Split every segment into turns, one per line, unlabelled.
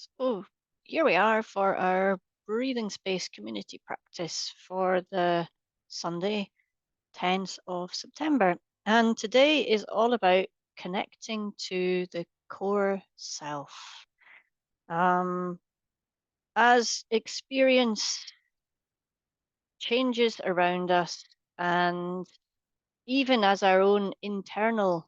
So here we are for our breathing space community practice for the Sunday, 10th of September. And today is all about connecting to the core self. Um, as experience changes around us, and even as our own internal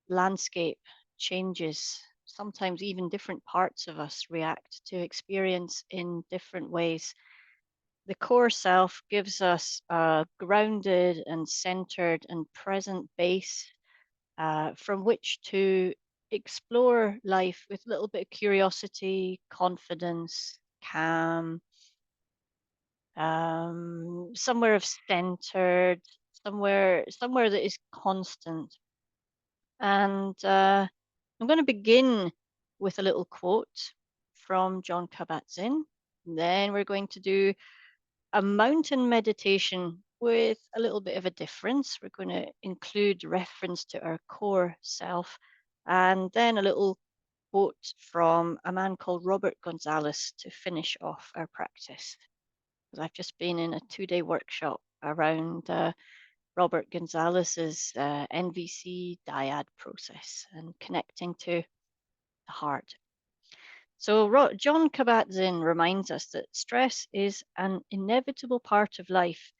landscape changes, sometimes even different parts of us react to experience in different ways. The core self gives us a grounded and centered and present base from which to explore life with a little bit of curiosity, confidence, calm, somewhere of centered, somewhere that is constant. And I'm going to begin with a little quote from Jon Kabat-Zinn. Then we're going to do a mountain meditation with a little bit of a difference. We're going to include reference to our core self, and then a little quote from a man called Robert Gonzalez to finish off our practice. Because I've just been in a 2-day workshop around Robert Gonzalez's NVC dyad process and connecting to the heart. So Jon Kabat-Zinn reminds us that stress is an inevitable part of life.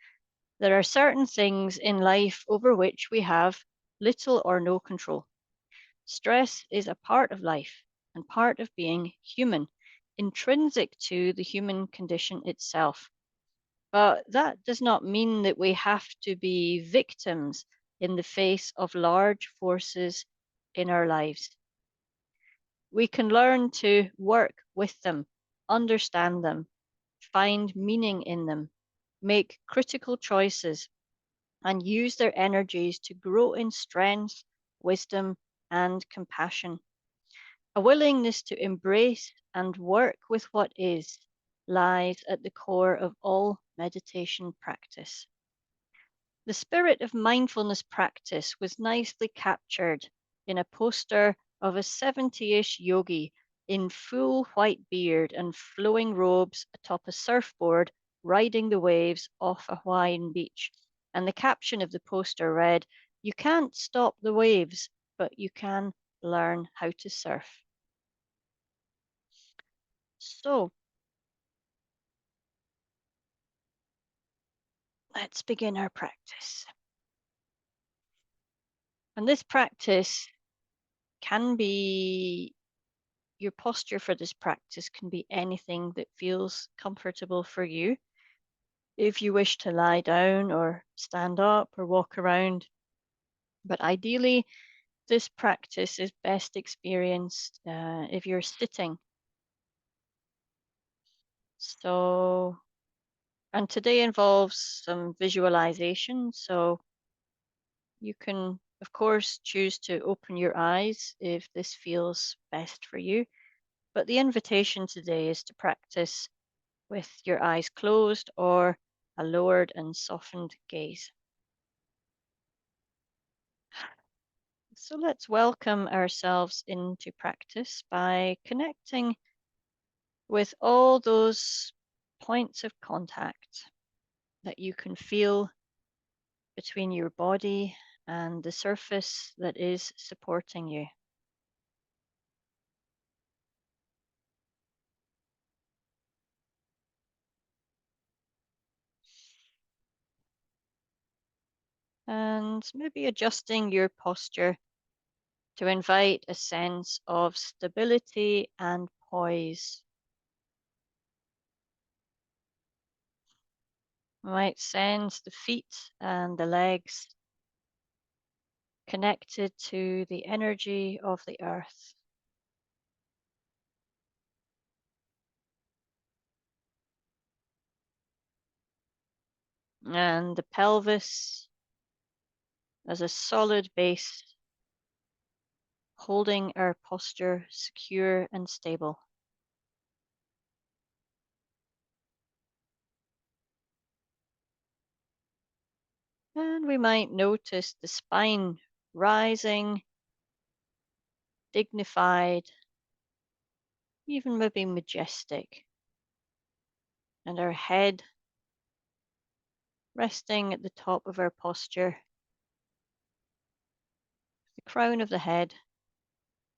There are certain things in life over which we have little or no control. Stress is a part of life and part of being human, intrinsic to the human condition itself. But that does not mean that we have to be victims in the face of large forces in our lives. We can learn to work with them, understand them, find meaning in them, make critical choices, and use their energies to grow in strength, wisdom, and compassion. A willingness to embrace and work with what is lies at the core of all meditation practice. The spirit of mindfulness practice was nicely captured in a poster of a 70-ish yogi in full white beard and flowing robes atop a surfboard riding the waves off a Hawaiian beach. And the caption of the poster read, "You can't stop the waves, but you can learn how to surf." So let's begin our practice. And this practice can be, your posture for this practice can be anything that feels comfortable for you. If you wish to lie down or stand up or walk around, but ideally, this practice is best experienced if you're sitting. So, and today involves some visualization. So you can, of course, choose to open your eyes if this feels best for you. But the invitation today is to practice with your eyes closed or a lowered and softened gaze. So let's welcome ourselves into practice by connecting with all those points of contact that you can feel between your body and the surface that is supporting you. And maybe adjusting your posture to invite a sense of stability and poise. You might sense the feet and the legs connected to the energy of the earth. And the pelvis as a solid base, holding our posture secure and stable. And we might notice the spine rising, dignified, even maybe majestic, and our head resting at the top of our posture, the crown of the head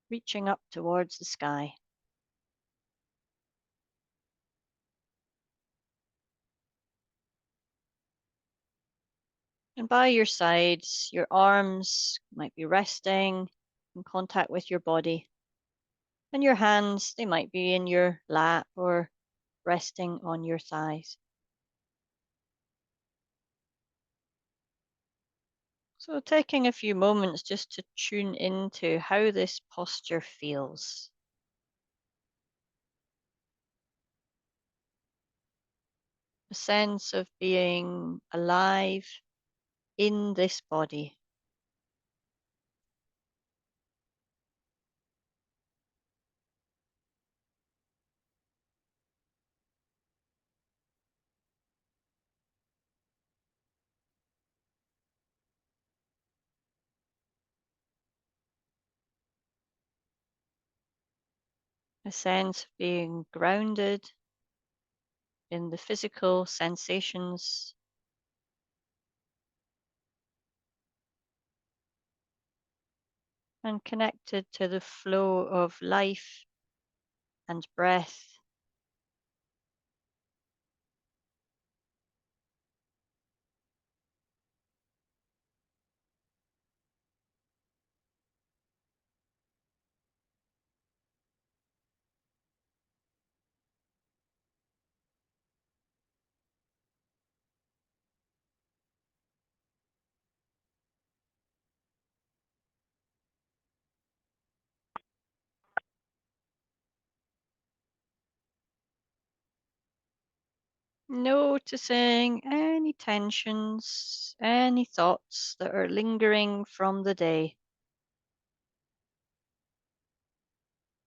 reaching up towards the sky. And by your sides, your arms might be resting in contact with your body, and your hands, they might be in your lap or resting on your thighs. So, taking a few moments just to tune into how this posture feels. A sense of being alive in this body. A sense of being grounded in the physical sensations and connected to the flow of life and breath. Noticing any tensions, any thoughts that are lingering from the day.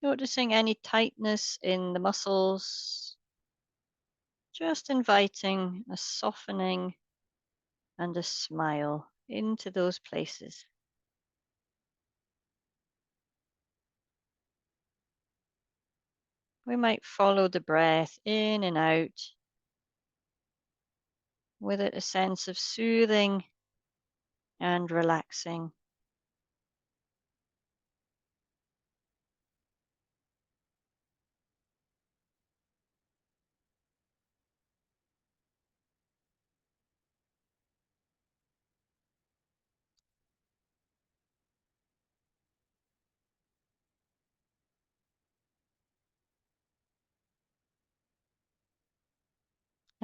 Noticing any tightness in the muscles. Just inviting a softening and a smile into those places. We might follow the breath in and out, with it a sense of soothing and relaxing.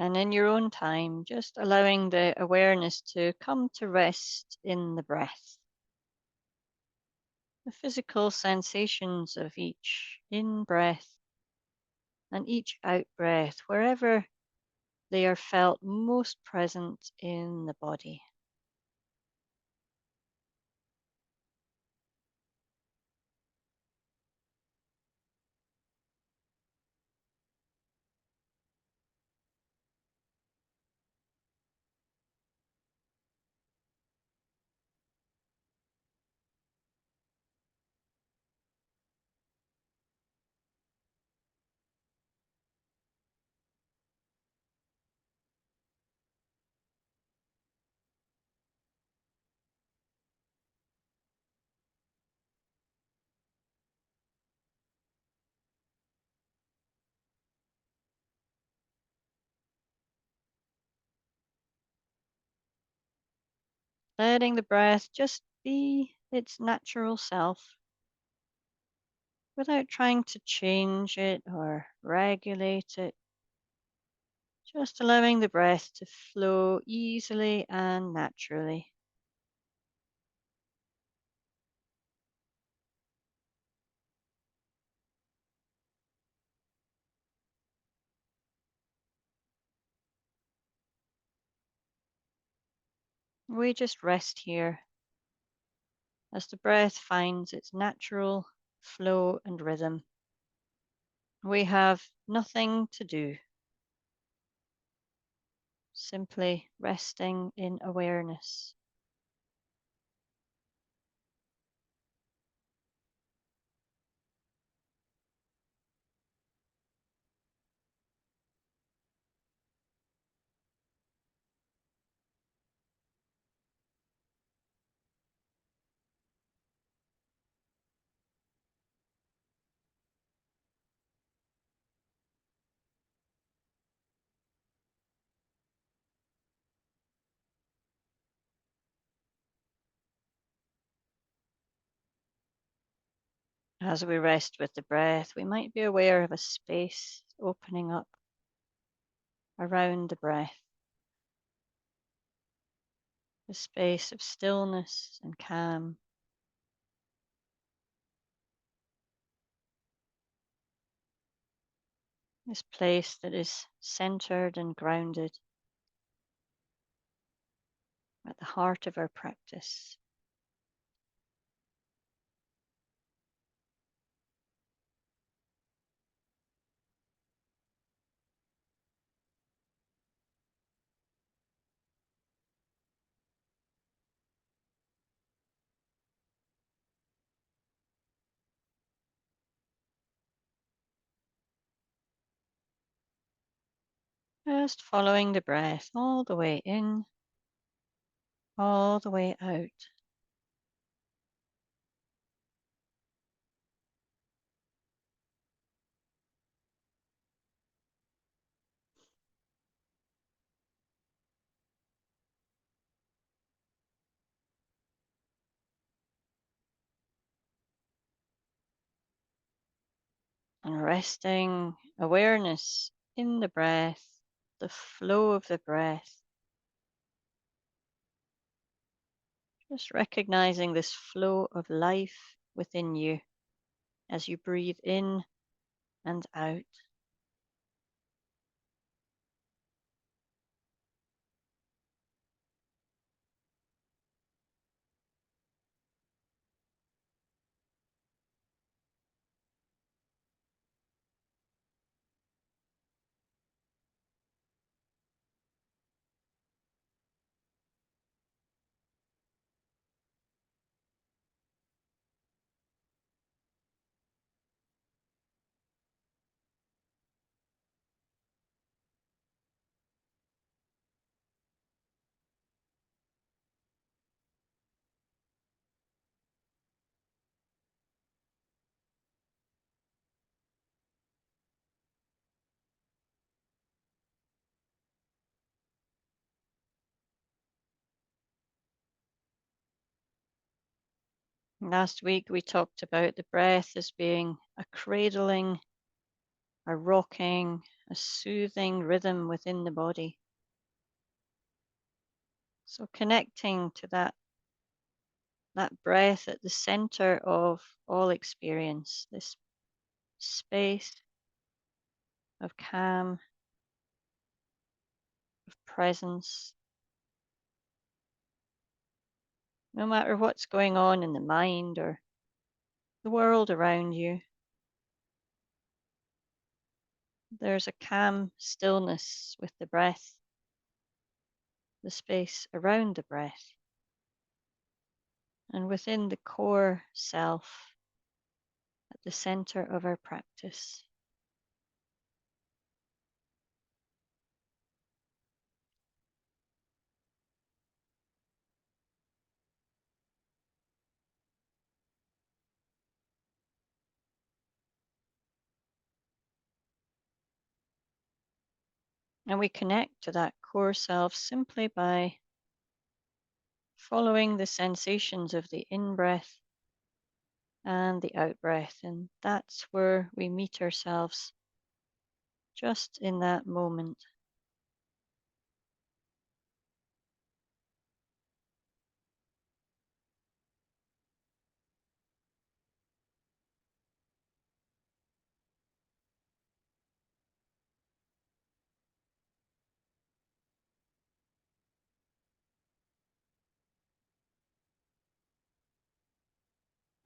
And in your own time, just allowing the awareness to come to rest in the breath. The physical sensations of each in breath and each out breath, wherever they are felt most present in the body. Letting the breath just be its natural self without trying to change it or regulate it. Just allowing the breath to flow easily and naturally. We just rest here as the breath finds its natural flow and rhythm. We have nothing to do, simply resting in awareness. As we rest with the breath, we might be aware of a space opening up around the breath, a space of stillness and calm. This place that is centered and grounded at the heart of our practice. Just following the breath all the way in, all the way out. And resting awareness in the breath, the flow of the breath. Just recognizing this flow of life within you as you breathe in and out. Last week we talked about the breath as being a cradling, a rocking, a soothing rhythm within the body. So connecting to that breath at the center of all experience, this space of calm, of presence. No matter what's going on in the mind or the world around you, there's a calm stillness with the breath, the space around the breath, and within the core self at the center of our practice. And we connect to that core self simply by following the sensations of the in breath and the out breath. And that's where we meet ourselves, just in that moment.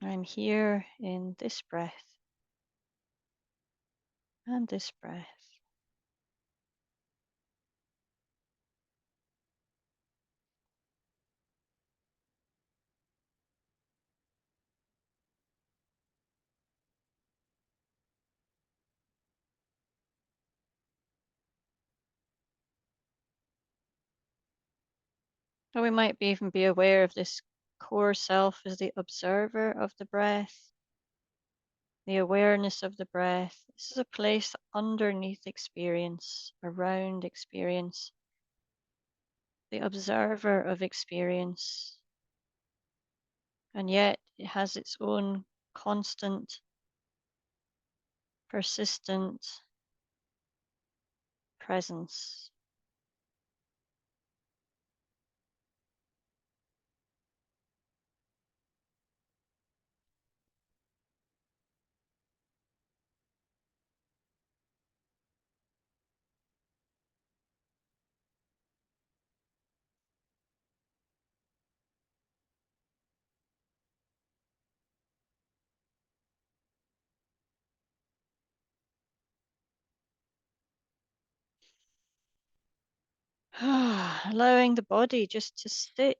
I'm here in this breath and this breath. Or we might even be aware of this core self as the observer of the breath, the awareness of the breath. This is a place underneath experience, around experience, the observer of experience. And yet it has its own constant persistent presence. Allowing the body just to sit,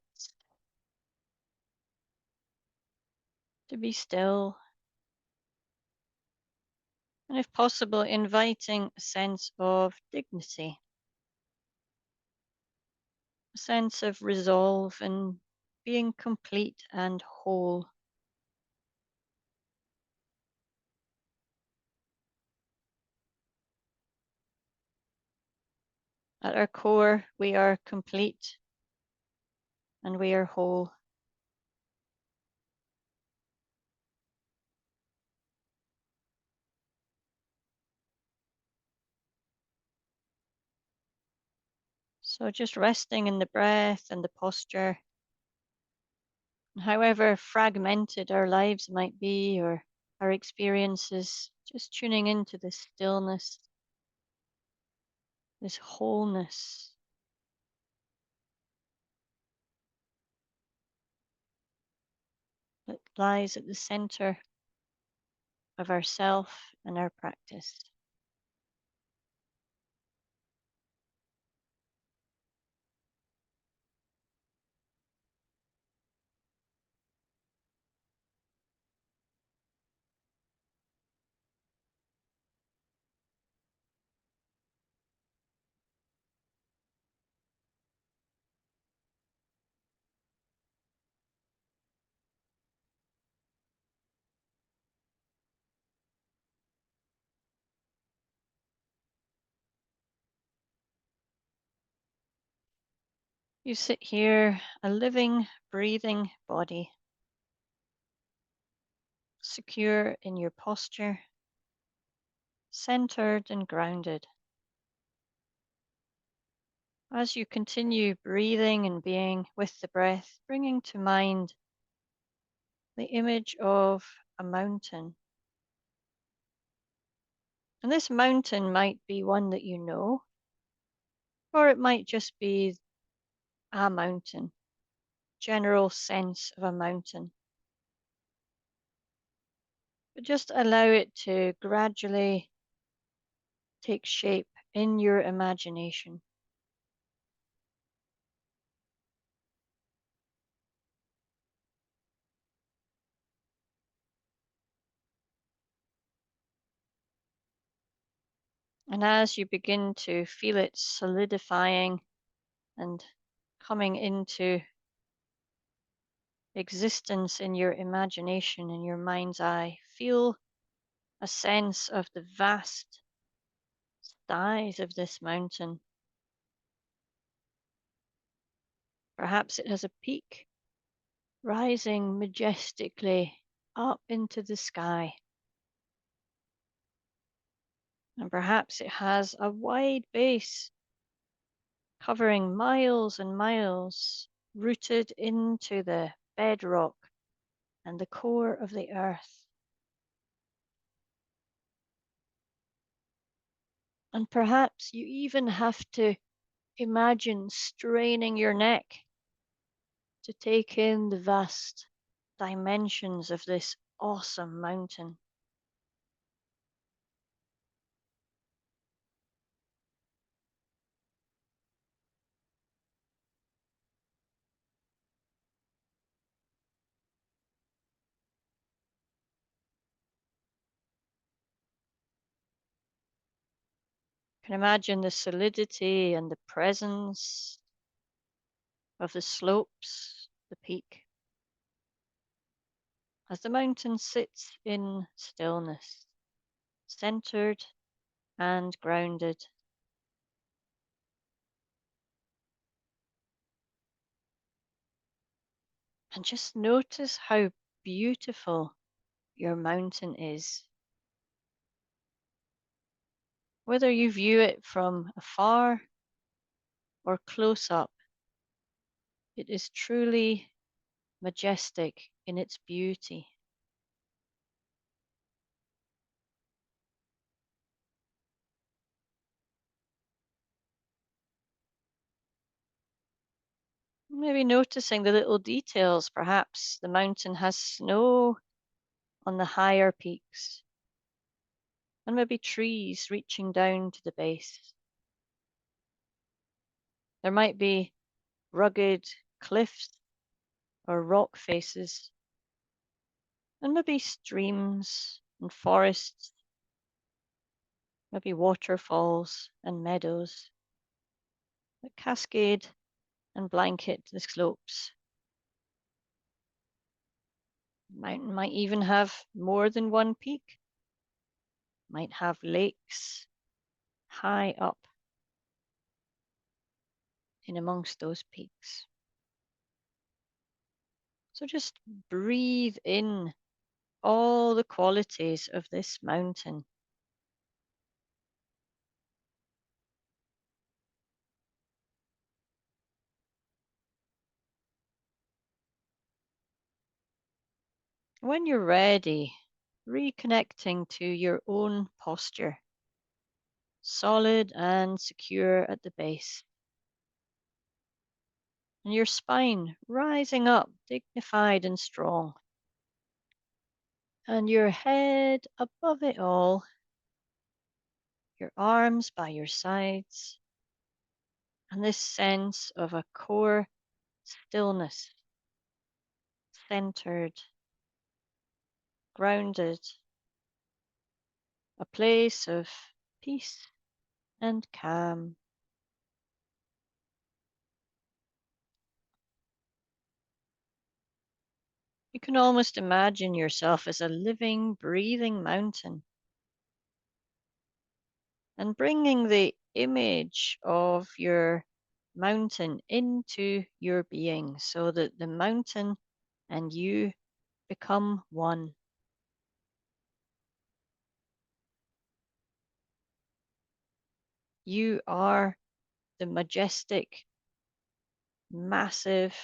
to be still, and if possible, inviting a sense of dignity, a sense of resolve and being complete and whole. At our core, we are complete and we are whole. So just resting in the breath and the posture, however fragmented our lives might be or our experiences, just tuning into this stillness, this wholeness that lies at the center of ourself and our practice. You sit here, a living, breathing body, secure in your posture, centered and grounded. As you continue breathing and being with the breath, bringing to mind the image of a mountain. And this mountain might be one that you know, or it might just be a mountain, general sense of a mountain. But just allow it to gradually take shape in your imagination. And as you begin to feel it solidifying and coming into existence in your imagination, in your mind's eye, feel a sense of the vast size of this mountain. Perhaps it has a peak rising majestically up into the sky. And perhaps it has a wide base covering miles and miles, rooted into the bedrock and the core of the earth. And perhaps you even have to imagine straining your neck to take in the vast dimensions of this awesome mountain. You can imagine the solidity and the presence of the slopes, the peak, as the mountain sits in stillness, centered and grounded. And just notice how beautiful your mountain is. Whether you view it from afar or close up, it is truly majestic in its beauty. Maybe noticing the little details. Perhaps the mountain has snow on the higher peaks, and maybe trees reaching down to the base. There might be rugged cliffs or rock faces, and maybe streams and forests, maybe waterfalls and meadows that cascade and blanket the slopes. The mountain might even have more than one peak, might have lakes high up in amongst those peaks. So just breathe in all the qualities of this mountain. When you're ready, reconnecting to your own posture, solid and secure at the base, and your spine rising up, dignified and strong, and your head above it all, your arms by your sides, and this sense of a core stillness, centered, grounded, a place of peace and calm. You can almost imagine yourself as a living, breathing mountain and bringing the image of your mountain into your being so that the mountain and you become one. You are the majestic, massive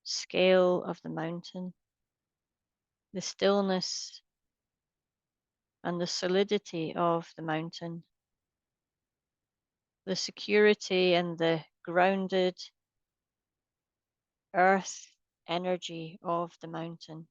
scale of the mountain, the stillness and the solidity of the mountain, the security and the grounded earth energy of the mountain.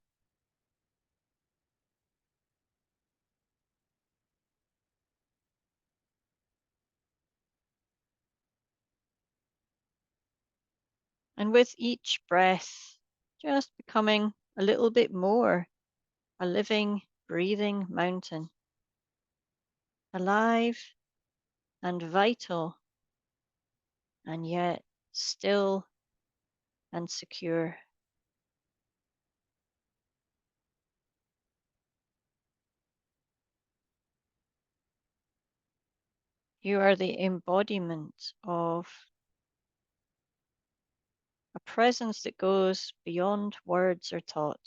And with each breath, just becoming a little bit more a living, breathing mountain, alive and vital, and yet still and secure. You are the embodiment of a presence that goes beyond words or thought,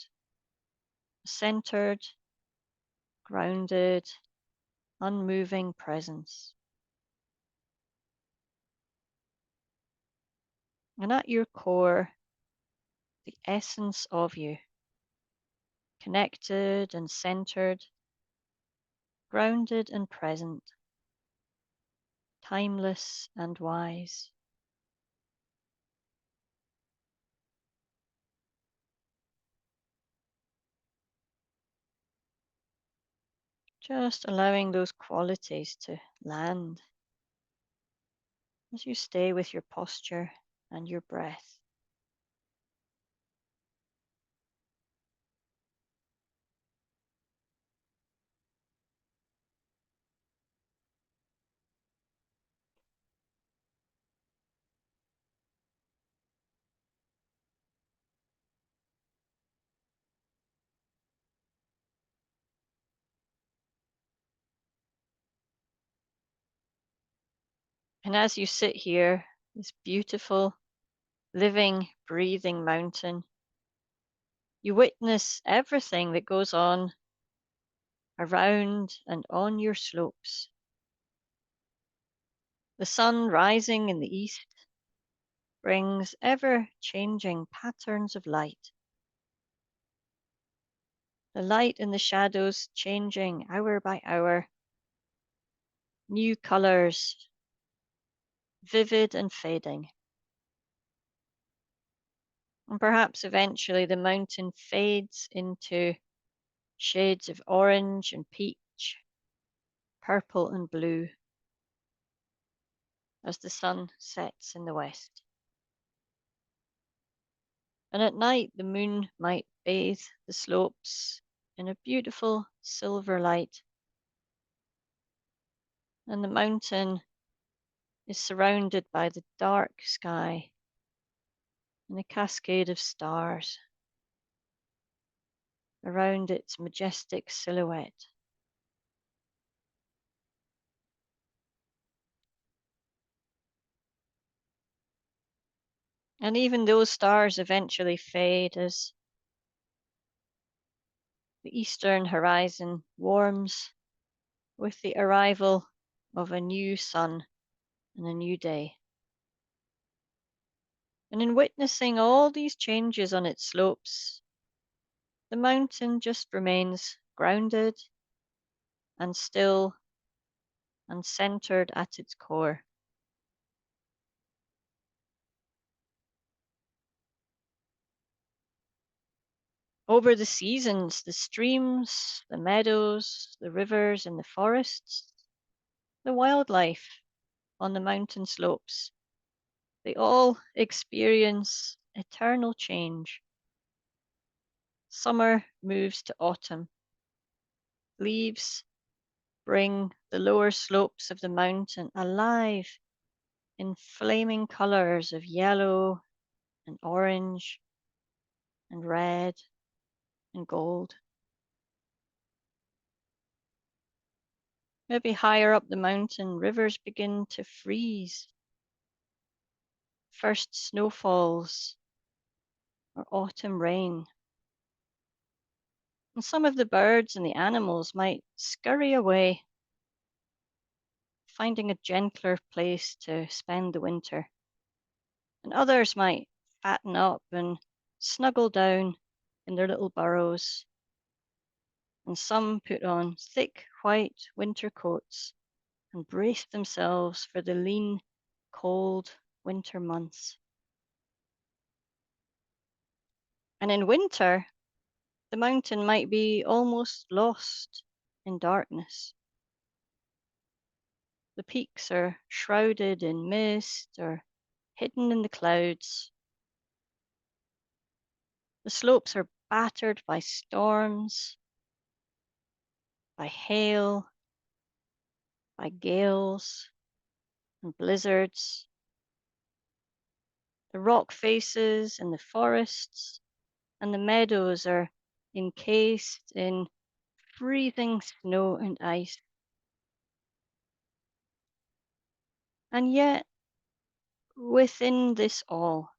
centered, grounded, unmoving presence. And at your core, the essence of you, connected and centered, grounded and present, timeless and wise. Just allowing those qualities to land as you stay with your posture and your breath. And as you sit here, this beautiful, living, breathing mountain, you witness everything that goes on around and on your slopes. The sun rising in the east brings ever-changing patterns of light. The light and the shadows changing hour by hour, new colors, vivid and fading. And perhaps eventually the mountain fades into shades of orange and peach, purple and blue as the sun sets in the west. And at night the moon might bathe the slopes in a beautiful silver light, and the mountain is surrounded by the dark sky and a cascade of stars around its majestic silhouette. And even those stars eventually fade as the eastern horizon warms with the arrival of a new sun and a new day. And in witnessing all these changes on its slopes, the mountain just remains grounded and still and centered at its core. Over the seasons, the streams, the meadows, the rivers, and the forests, the wildlife on the mountain slopes, they all experience eternal change. Summer moves to autumn. Leaves bring the lower slopes of the mountain alive in flaming colors of yellow and orange and red and gold. Maybe higher up the mountain, rivers begin to freeze. First snowfalls or autumn rain. And some of the birds and the animals might scurry away, finding a gentler place to spend the winter. And others might fatten up and snuggle down in their little burrows. And some put on thick white winter coats and brace themselves for the lean, cold winter months. And in winter, the mountain might be almost lost in darkness. The peaks are shrouded in mist or hidden in the clouds. The slopes are battered by storms, by hail, by gales and blizzards. The rock faces and the forests and the meadows are encased in freezing snow and ice. And yet, within this all,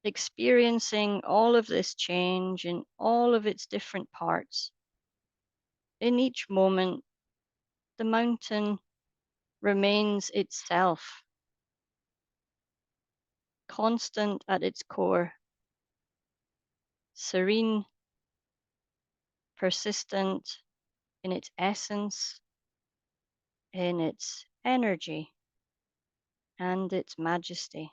experiencing all of this change in all of its different parts, in each moment, the mountain remains itself, constant at its core, serene, persistent in its essence, in its energy, and its majesty.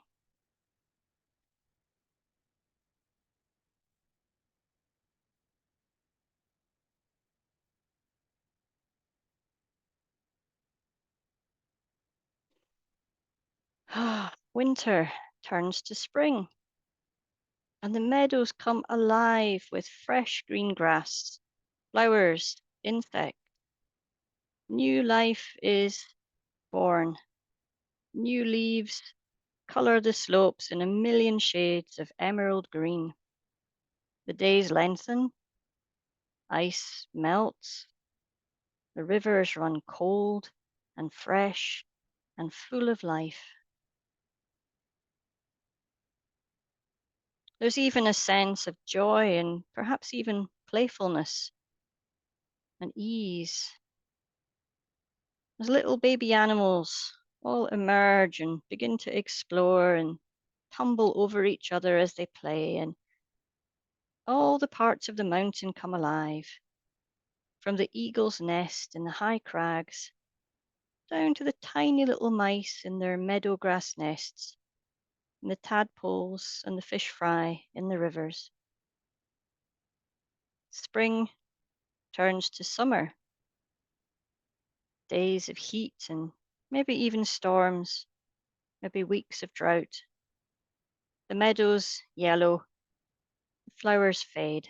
Winter turns to spring, and the meadows come alive with fresh green grass, flowers, insects. New life is born. New leaves color the slopes in a million shades of emerald green. The days lengthen, ice melts, the rivers run cold and fresh and full of life. There's even a sense of joy and perhaps even playfulness. and ease as little baby animals all emerge and begin to explore and tumble over each other as they play, and all the parts of the mountain come alive, from the eagle's nest in the high crags down to the tiny little mice in their meadow grass nests, and the tadpoles and the fish fry in the rivers. Spring turns to summer, days of heat and maybe even storms, maybe weeks of drought. The meadows yellow, the flowers fade.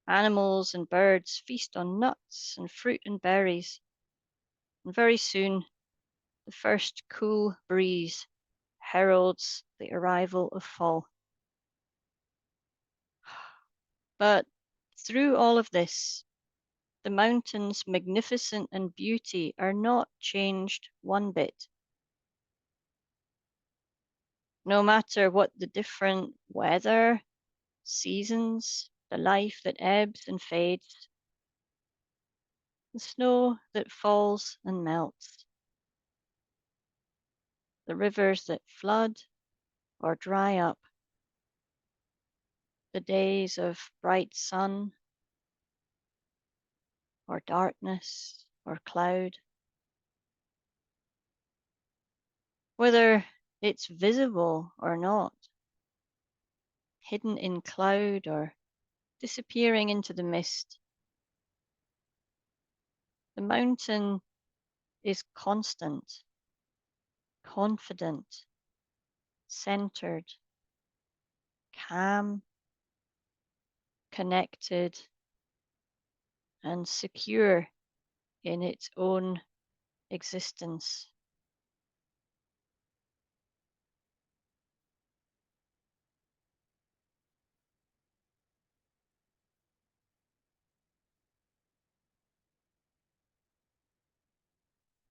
Animals and birds feast on nuts and fruit and berries, and very soon the first cool breeze heralds the arrival of fall. But through all of this, the mountain's magnificence and beauty are not changed one bit. No matter what the different weather, seasons, the life that ebbs and fades, the snow that falls and melts, the rivers that flood or dry up, the days of bright sun or darkness or cloud, whether it's visible or not, hidden in cloud or disappearing into the mist. The mountain is constant, confident, centered, calm, connected, and secure in its own existence.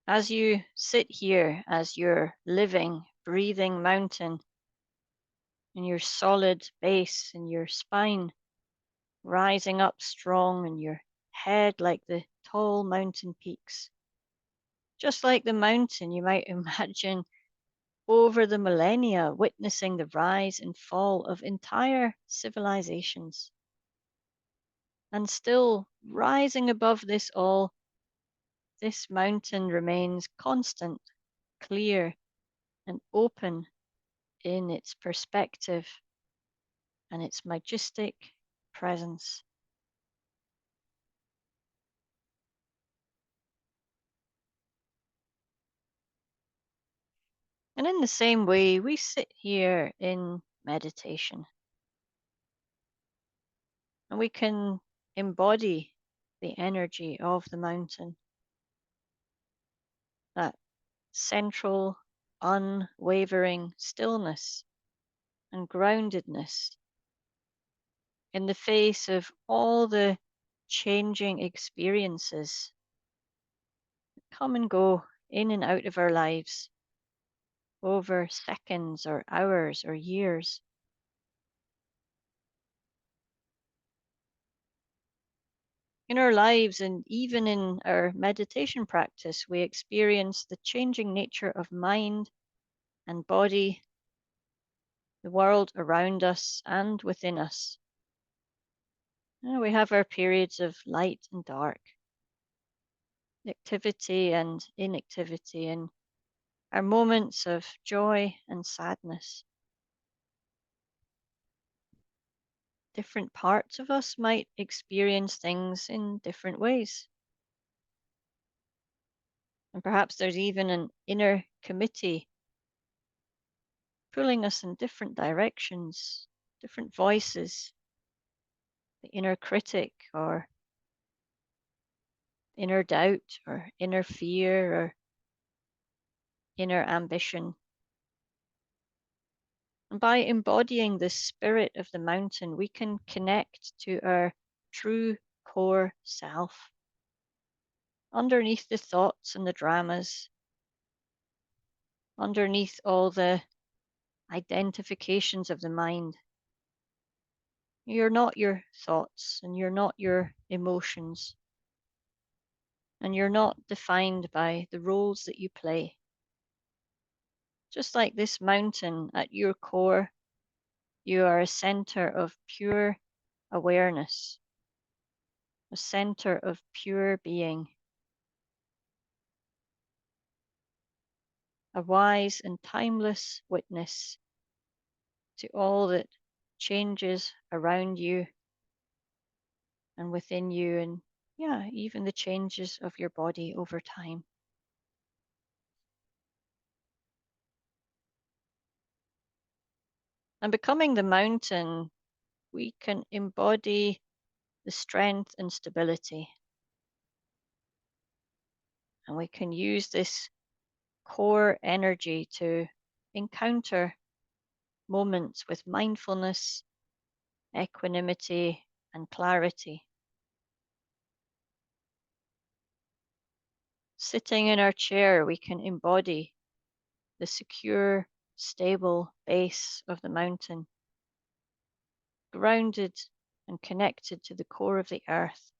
As you sit here as your living, breathing mountain, in your solid base in your spine, rising up strong in your head like the tall mountain peaks. Just like the mountain, you might imagine over the millennia witnessing the rise and fall of entire civilizations. And still rising above this all, this mountain remains constant, clear, and open in its perspective and its majestic presence. And in the same way, we sit here in meditation and we can embody the energy of the mountain, that central, unwavering stillness and groundedness in the face of all the changing experiences that come and go in and out of our lives over seconds or hours or years. In our lives and even in our meditation practice, we experience the changing nature of mind and body, the world around us and within us. We have our periods of light and dark, activity and inactivity, and our moments of joy and sadness. Different parts of us might experience things in different ways. And perhaps there's even an inner committee pulling us in different directions, different voices, the inner critic or inner doubt or inner fear or inner ambition. And by embodying the spirit of the mountain, we can connect to our true core self, underneath the thoughts and the dramas, underneath all the identifications of the mind. You're not your thoughts and you're not your emotions. And you're not defined by the roles that you play. Just like this mountain, at your core, you are a center of pure awareness, a center of pure being, a wise and timeless witness to all that changes around you and within you, and yeah, even the changes of your body over time. And becoming the mountain, we can embody the strength and stability. And we can use this core energy to encounter moments with mindfulness, equanimity, and clarity. Sitting in our chair, we can embody the secure, stable base of the mountain, grounded and connected to the core of the earth.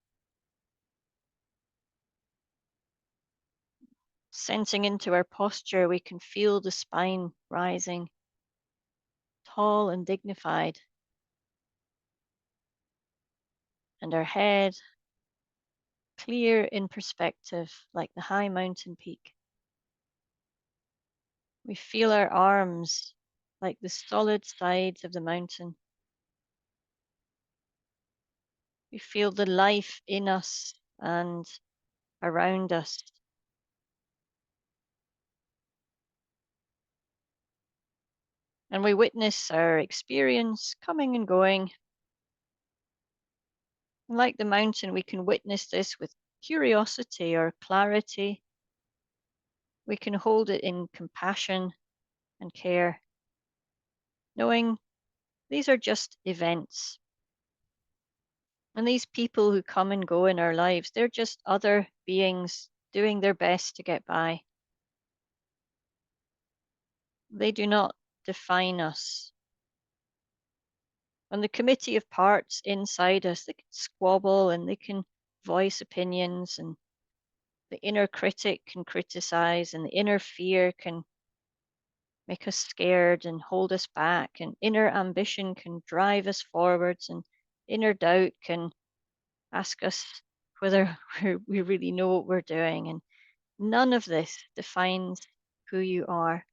Sensing into our posture, we can feel the spine rising, tall and dignified, and our head clear in perspective like the high mountain peak. We feel our arms like the solid sides of the mountain. We feel the life in us and around us. And we witness our experience coming and going. And like the mountain, we can witness this with curiosity or clarity. We can hold it in compassion and care, knowing these are just events. And these people who come and go in our lives, they're just other beings doing their best to get by. They do not define us. And the committee of parts inside us, they can squabble and they can voice opinions, and the inner critic can criticize, and the inner fear can make us scared and hold us back, and inner ambition can drive us forwards, and inner doubt can ask us whether we really know what we're doing. And none of this defines who you are.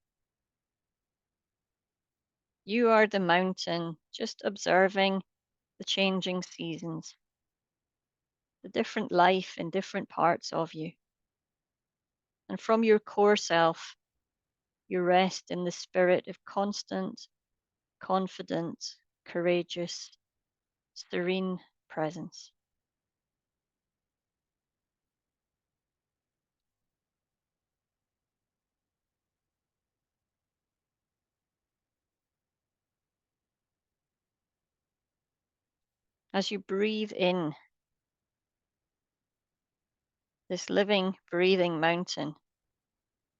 You are the mountain, just observing the changing seasons, the different life in different parts of you. And from your core self, you rest in the spirit of constant, confident, courageous, serene presence. As you breathe in this living, breathing mountain,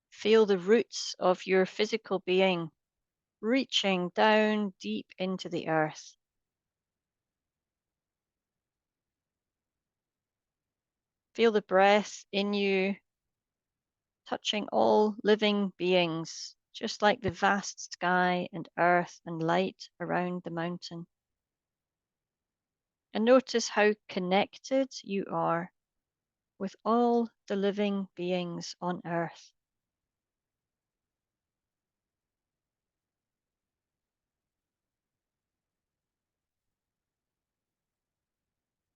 feel the roots of your physical being reaching down deep into the earth. Feel the breath in you touching all living beings, just like the vast sky and earth and light around the mountain. And notice how connected you are with all the living beings on earth.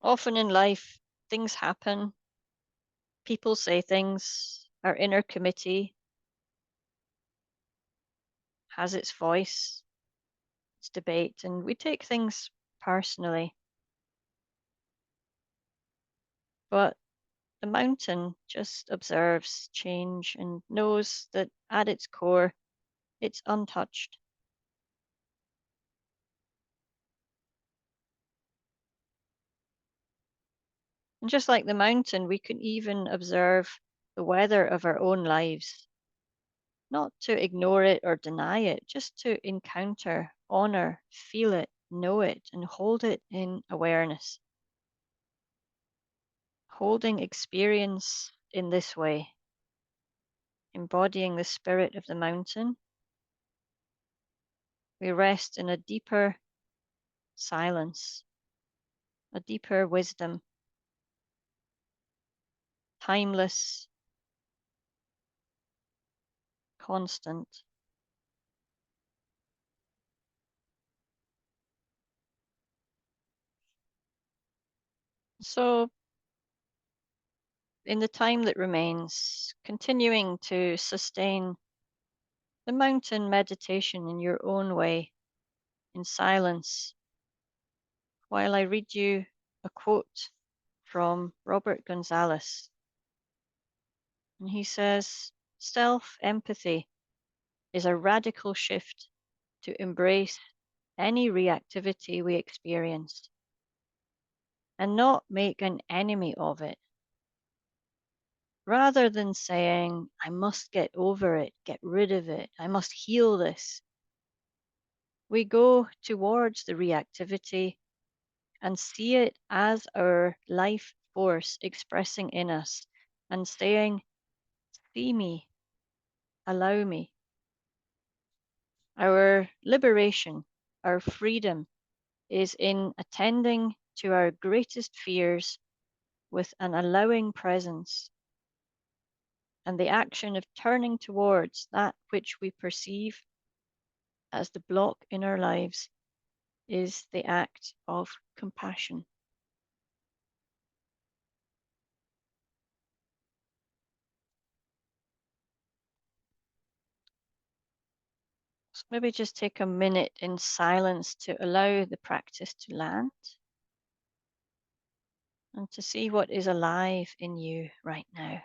Often in life, things happen, people say things, our inner committee has its voice, its debate, and we take things personally. But the mountain just observes change and knows that at its core, it's untouched. And just like the mountain, we can even observe the weather of our own lives, not to ignore it or deny it, just to encounter, honor, feel it, know it, and hold it in awareness. Holding experience in this way, embodying the spirit of the mountain. We rest in a deeper silence, a deeper wisdom, timeless, constant. So, in the time that remains, continuing to sustain the mountain meditation in your own way, in silence, while I read you a quote from Robert Gonzalez. And he says, self empathy is a radical shift to embrace any reactivity we experience and not make an enemy of it. Rather than saying, I must get over it, get rid of it, I must heal this, we go towards the reactivity and see it as our life force expressing in us and saying, see me, allow me. Our liberation, our freedom is in attending to our greatest fears with an allowing presence, and the action of turning towards that which we perceive as the block in our lives is the act of compassion. So maybe just take a minute in silence to allow the practice to land and to see what is alive in you right now.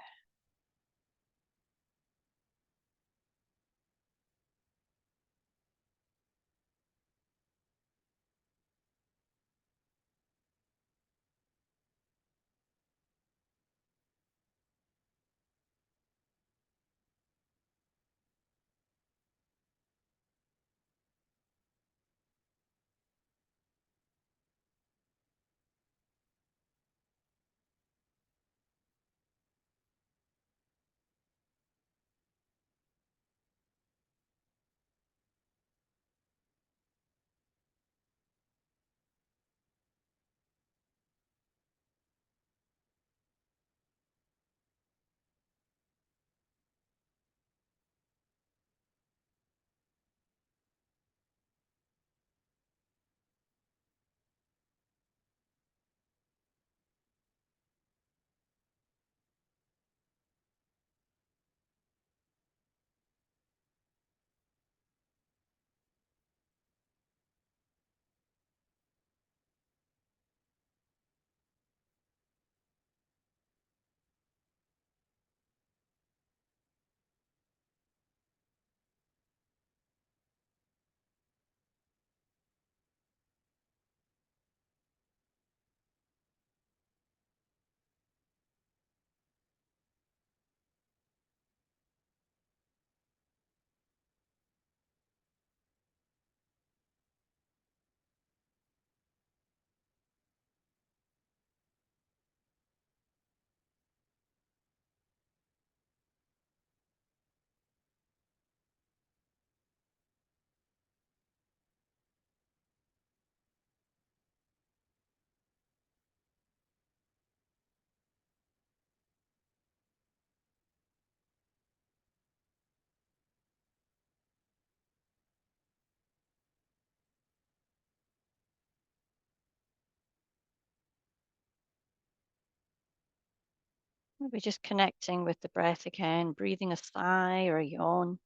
Maybe just connecting with the breath again, breathing a sigh or a yawn,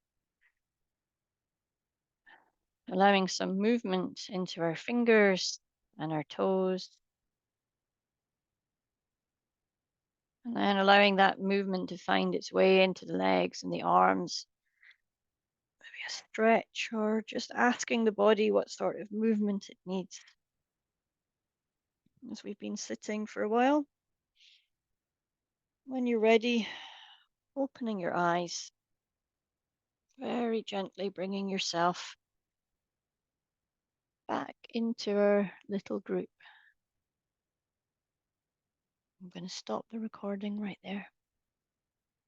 allowing some movement into our fingers and our toes, and then allowing that movement to find its way into the legs and the arms. Maybe a stretch or just asking the body what sort of movement it needs as we've been sitting for a while. When you're ready, opening your eyes, very gently bringing yourself back into our little group. I'm going to stop the recording right there.